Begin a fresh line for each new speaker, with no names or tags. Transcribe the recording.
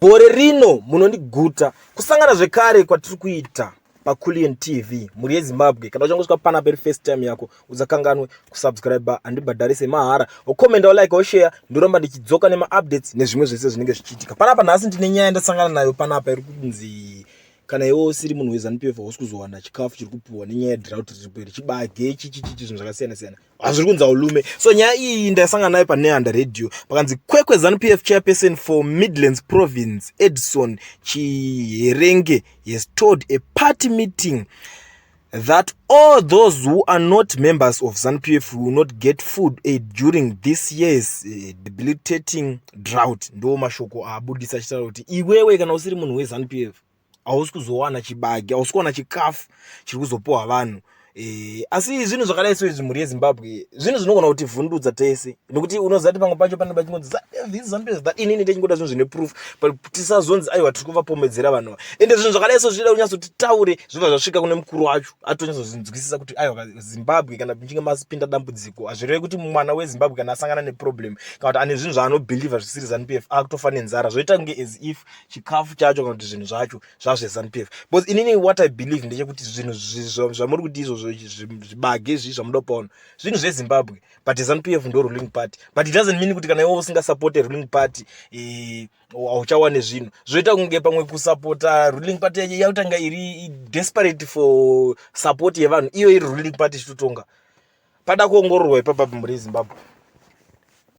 Gore rino munondiguta kusangana zvekare kwatiri kuita paCoolian TV muri yeZimbabwe. Kana uchangosvika pana peri first time yako usakanganwe kusubscribe andibhadharise mahara, ukomenda, ulike, ushare. Ndoramba ndichidzoka nema updates nezvimwe zvese zvinenge zvichiitika. Panapa nhasi ndine nyaya ndasangana nayo panapa iri kunzi kana iwe usiri munhu weZanupf hausi kuzowana chikafu chiri kupuwa nenyaya yedrought iri chibage zvinhu zvakasiyana siyana hazviri kunza ulume. So nyaya iyi ndasangana nayo paNeanda Radio pakanzi kwekwe Zanupf chairperson for Midlands Province Edson Chiherenge has told a party meeting that all those who are not members of Zanupf will not get food aid during this year's debilitating drought. Ndo mashoko abudisa achitaura kuti iwewe kana usiri munhu weZanupf hausi kuzowana chibage, hausi kuwana chikafu chiri kuzopuwa vanhu. Asi zvinhu zvakadai izvi muri yeZimbabwe zvinhu zvinogona kuti vhundudza tese, nekuti unoziva kuti pamwe pacho panenge pachingonzi Zanupf that inini ndichingoda zvinhu zvine proof tisazonzi aiwa tiri kuvapomedzera vanhu. Ende zvinhu zvakadai zvinoda kunyatsoti taure zvobva zvasvika kune mukuru wacho atonyatsozinzwisisa kuti aiwa Zimbabwe kana michinge masipinda dambudziko hazvirevi kuti mwana weZimbabwe kana asangana neproblem kana kuti ane zvinhu zvaanobhilivha zvisiri Zanupf akutofa nenzara zvoita kunge as if chikafu chacho kana kuti zvinhu zvacho zvazveZanupf. But inini what I believe ndechekuti zvinhu zvamuri kuti izvo zvibage izvi zvamuda kupaona zvinhu zveZimbabwe, but Zanupf ndo ruling party. But it doesn't mean kuti kana iwe usingasupport ruling party hauchawane zvinhu. Zvoita kunge pamwe kusupporta ruling party yautanga iri desperate for support yevanhu, iyo iri ruling party chitotonga pada kuongororwa ipapa muri yeZimbabwe.